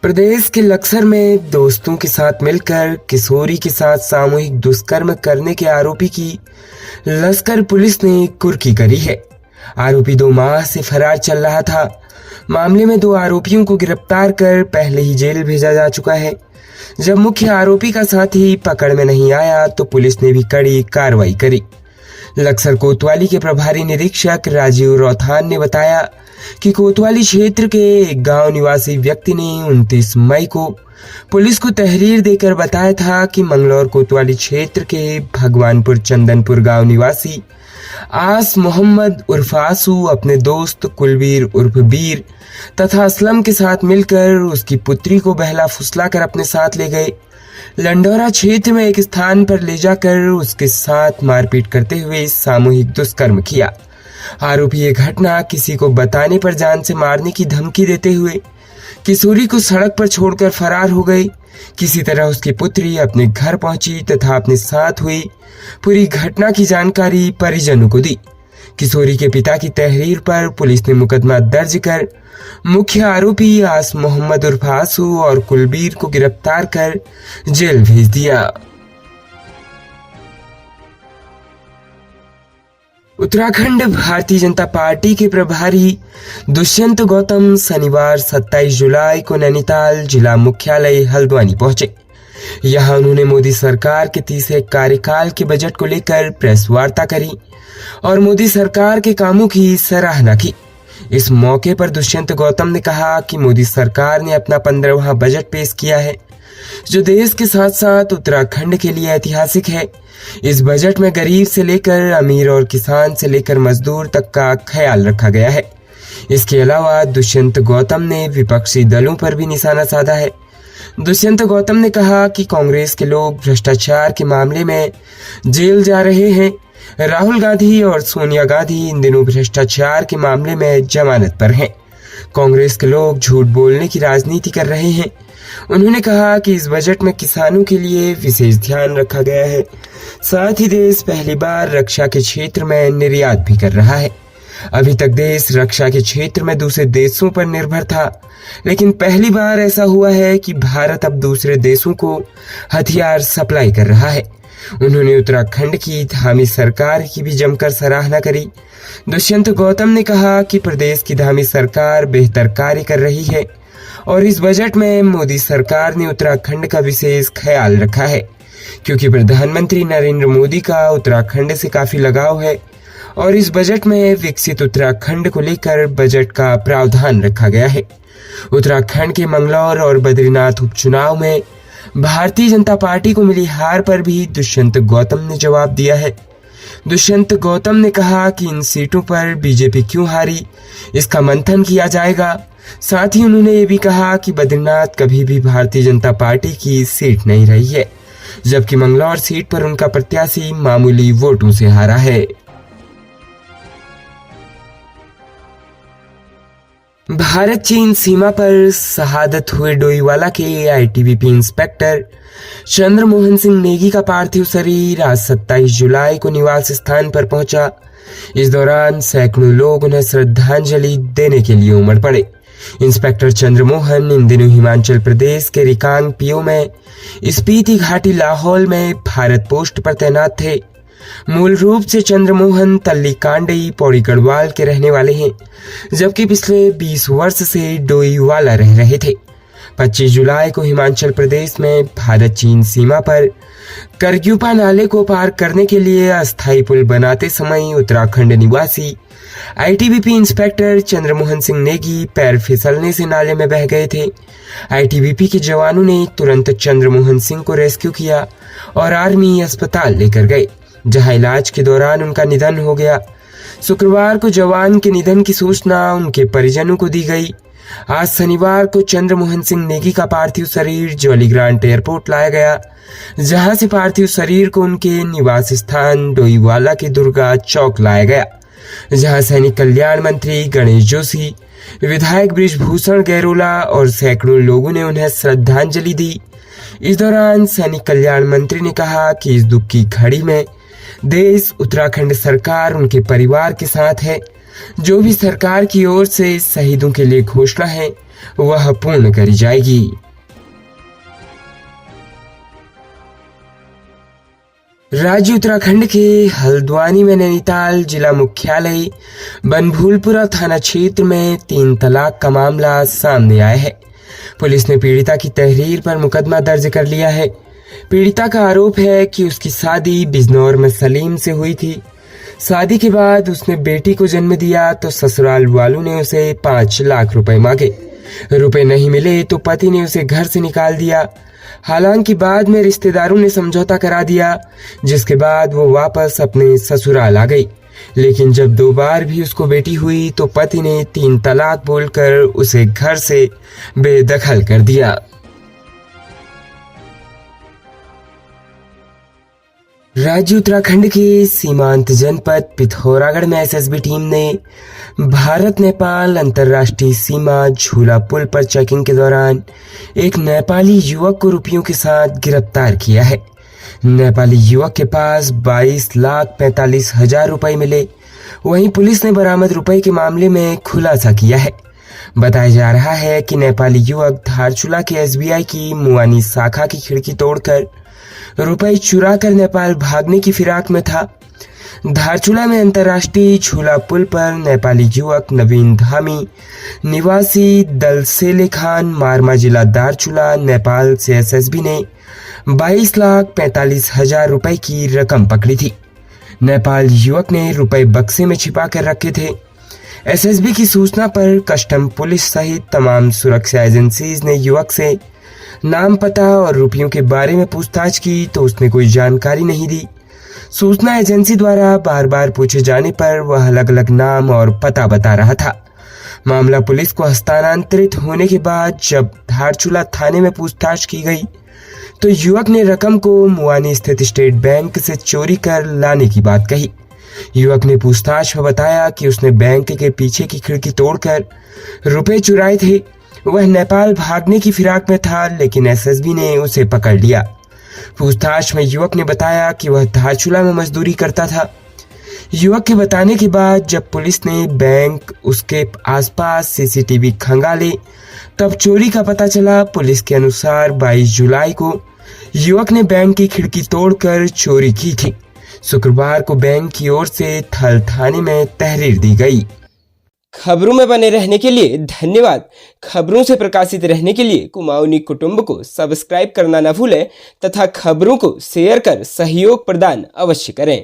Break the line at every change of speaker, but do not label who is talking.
प्रदेश के लक्सर में दोस्तों के साथ मिलकर किशोरी के साथ सामूहिक दुष्कर्म करने के आरोपी की लश्कर पुलिस ने कुर्की करी है। आरोपी 2 माह से फरार चल रहा था। मामले में 2 आरोपियों को गिरफ्तार कर पहले ही जेल भेजा जा चुका है। जब मुख्य आरोपी का साथी पकड़ में नहीं आया तो पुलिस ने भी कड़ी कार्रवाई करी। लक्सर कोतवाली के प्रभारी निरीक्षक राजीव रौथान ने बताया कि कोतवाली क्षेत्र के एक गांव निवासी व्यक्ति ने 29 मई को पुलिस को तहरीर देकर बताया था कि मंगलौर कोतवाली क्षेत्र के भगवानपुर चंदनपुर गांव निवासी आस मोहम्मद उर्फ आसू अपने दोस्त कुलबीर उर्फ बीर तथा असलम के साथ मिलकर उसकी पुत्री को बहला फुसला कर अपने साथ ले गए। लंडौरा क्षेत्र में एक स्थान पर ले जाकर उसके साथ मारपीट करते हुए सामूहिक दुष्कर्म किया। आरोपी ये घटना किसी को बताने पर जान से मारने की धमकी देते हुए किशोरी को सड़क पर छोड़कर फरार हो गए। किसी तरह उसकी पुत्री अपने घर पहुंची तथा अपने साथ हुई पूरी घटना की जानकारी परिजनों को दी। किशोरी के पिता की तहरीर पर पुलिस ने मुकदमा दर्ज कर मुख्य आरोपी आस मोहम्मद उर्फ आसू और कुलबीर को गिरफ्तार कर जेल भेज दिया। उत्तराखंड भारतीय जनता पार्टी के प्रभारी दुष्यंत गौतम शनिवार 27 जुलाई को नैनीताल जिला मुख्यालय हल्द्वानी पहुंचे। यहां उन्होंने मोदी सरकार के तीसरे कार्यकाल के बजट को लेकर प्रेस वार्ता करी और मोदी सरकार के कामों की सराहना की। इस मौके पर दुष्यंत गौतम ने कहा कि मोदी सरकार ने अपना 15वां बजट पेश किया है जो देश के साथ साथ उत्तराखंड के लिए ऐतिहासिक है। इस बजट में गरीब से लेकर अमीर और किसान से लेकर मजदूर तक का ख्याल रखा गया है। इसके अलावा दुष्यंत गौतम ने विपक्षी दलों पर भी निशाना साधा है। दुष्यंत गौतम ने कहा कि कांग्रेस के लोग भ्रष्टाचार के मामले में जेल जा रहे हैं। राहुल गांधी और सोनिया गांधी इन दिनों भ्रष्टाचार के मामले में जमानत पर हैं। कांग्रेस के लोग झूठ बोलने की राजनीति कर रहे हैं। उन्होंने कहा कि इस बजट में किसानों के लिए विशेष ध्यान रखा गया है। साथ ही देश पहली बार रक्षा के क्षेत्र में निर्यात भी कर रहा है। अभी तक देश रक्षा के क्षेत्र में दूसरे देशों पर निर्भर था, लेकिन पहली बार ऐसा हुआ है कि भारत अब दूसरे देशों को हथियार सप्लाई कर रहा है। उन्होंने उत्तराखंड की धामी सरकार की भी जमकर सराहना करी। दुष्यंत गौतम ने कहा कि प्रदेश की धामी सरकार बेहतर कार्य कर रही है और इस बजट में मोदी सरकार ने उत्तराखंड का विशेष ख्याल रखा है क्योंकि प्रधानमंत्री नरेंद्र मोदी का उत्तराखंड से काफी लगाव है और इस बजट में विकसित उत्तराखंड को लेकर बजट का प्रावधान रखा गया है। उत्तराखंड के मंगलौर और बद्रीनाथ उपचुनाव में भारतीय जनता पार्टी को मिली हार पर भी दुष्यंत गौतम ने जवाब दिया है। दुष्यंत गौतम ने कहा कि इन सीटों पर बीजेपी क्यों हारी, इसका मंथन किया जाएगा। साथ ही उन्होंने ये भी कहा कि बद्रीनाथ कभी भी भारतीय जनता पार्टी की सीट नहीं रही है, जबकि मंगलौर सीट पर उनका प्रत्याशी मामूली वोटों से हारा है। भारत चीन सीमा पर शहादत हुए डोईवाला के आईटीबीपी इंस्पेक्टर चंद्रमोहन सिंह नेगी का पार्थिव शरीर आज 27 जुलाई को निवास स्थान पर पहुंचा। इस दौरान सैकड़ों लोग उन्हें श्रद्धांजलि देने के लिए उमड़ पड़े। इंस्पेक्टर चंद्रमोहन इन दिनों हिमाचल प्रदेश के रिकांग पीओ में स्पीति घाटी लाहौल में भारत पोस्ट पर तैनात थे। मूल रूप से चंद्रमोहन तल्ली कांडई पौड़ी गढ़वाल के रहने वाले हैं, जबकि पिछले 20 वर्ष से डोईवाला रह रहे थे। 25 जुलाई को हिमाचल प्रदेश में भारत चीन सीमा पर करग्युपा नाले को पार करने के लिए अस्थायी पुल बनाते समय उत्तराखंड निवासी आईटीबीपी इंस्पेक्टर चंद्रमोहन सिंह नेगी पैर फिसलने से नाले में बह गए थे। आईटीबीपी के जवानों ने तुरंत चंद्रमोहन सिंह को रेस्क्यू किया और आर्मी अस्पताल लेकर गए, जहां इलाज के दौरान उनका निधन हो गया। शुक्रवार को जवान के निधन की सूचना उनके परिजनों को दी गई। आज शनिवार को चंद्रमोहन सिंह नेगी का पार्थिव शरीर जॉलीग्रांट एयरपोर्ट लाया गया, जहां से पार्थिव शरीर को उनके निवास स्थान डोईवाला के दुर्गा चौक लाया गया, जहां सैनिक कल्याण मंत्री गणेश जोशी, विधायक बृजभूषण गैरोला और सैकड़ों लोगों ने उन्हें श्रद्धांजलि दी। इस दौरान सैनिक कल्याण मंत्री ने कहा कि इस दुख की घड़ी में देश उत्तराखंड सरकार उनके परिवार के साथ है। जो भी सरकार की ओर से शहीदों के लिए घोषणा है वह पूर्ण करी जाएगी। राज्य उत्तराखंड के हल्द्वानी में नैनीताल जिला मुख्यालय बनभूलपुरा थाना क्षेत्र में 3 तलाक का मामला सामने आया है। पुलिस ने पीड़िता की तहरीर पर मुकदमा दर्ज कर लिया है। पीड़िता का आरोप है कि उसकी शादी बिजनौर में सलीम से हुई थी। शादी के बाद उसने बेटी को जन्म दिया तो ससुराल वालों ने उसे 5 लाख रुपए मांगे। रुपए नहीं मिले तो पति ने उसे घर से निकाल दिया। हालांकि बाद में रिश्तेदारों ने समझौता करा दिया, जिसके बाद वो वापस अपने ससुराल आ गई। लेकिन जब 2 बार भी उसको बेटी हुई तो पति ने 3 तलाक बोलकर उसे घर से बेदखल कर दिया। राज्य उत्तराखंड के सीमांत जनपद पिथौरागढ़ में एसएसबी टीम ने भारत नेपाल अंतर्राष्ट्रीय सीमा झूला पुल पर चेकिंग के दौरान एक नेपाली युवक को रुपयों के साथ गिरफ्तार किया है। नेपाली युवक के पास 22,45,000 रुपए मिले। वहीं पुलिस ने बरामद रुपए के मामले में खुलासा किया है। बताया जा रहा है कि नेपाली युवक धारचूला के एसबीआई की मुआनी शाखा की खिड़की तोड़कर रुपए चुरा कर नेपाल भागने की फिराक में था। धारचूला में अंतर्राष्ट्रीय झूला पुल पर नेपाली युवक नवीन धामी निवासी दलसेले खान मारमा जिला धारचूला नेपाल से एसएसबी ने 22,45,000 रुपए की रकम पकड़ी थी। नेपाल युवक ने रुपए बक्से में छिपा कर रखे थे। एसएसबी की सूचना पर कस्टम पुलिस सहित तमाम सुरक्षा एजेंसीज ने युवक से नाम, पता और रुपयों के बारे में पूछताछ की तो उसने कोई जानकारी नहीं दी। सूचना एजेंसी द्वारा बार बार पूछे जाने पर वह अलग अलग नाम और पता बता रहा था। मामला पुलिस को हस्तांतरित होने के बाद जब धारचूला थाने में पूछताछ की गई तो युवक ने रकम को मुआनी स्थित स्टेट बैंक से चोरी कर लाने की बात कही। युवक ने पूछताछ में बताया कि उसने बैंक के पीछे की खिड़की तोड़कर रुपए चुराए थे। वह नेपाल भागने की फिराक में था, लेकिन एसएसबी ने उसे पकड़ लिया। पूछताछ में युवक ने बताया कि वह धारचूला में मजदूरी करता था। युवक के बताने के बाद जब पुलिस ने बैंक उसके आसपास सीसीटीवी खंगाले तब चोरी का पता चला। पुलिस के अनुसार 22 जुलाई को युवक ने बैंक की खिड़की तोड़कर चोरी की थी। शुक्रवार को बैंक की ओर से थल थाने में तहरीर दी गई।
खबरों में बने रहने के लिए धन्यवाद। खबरों से प्रकाशित रहने के लिए कुमाऊनी कुटुंब को सब्सक्राइब करना न भूलें तथा खबरों को शेयर कर सहयोग प्रदान अवश्य करें।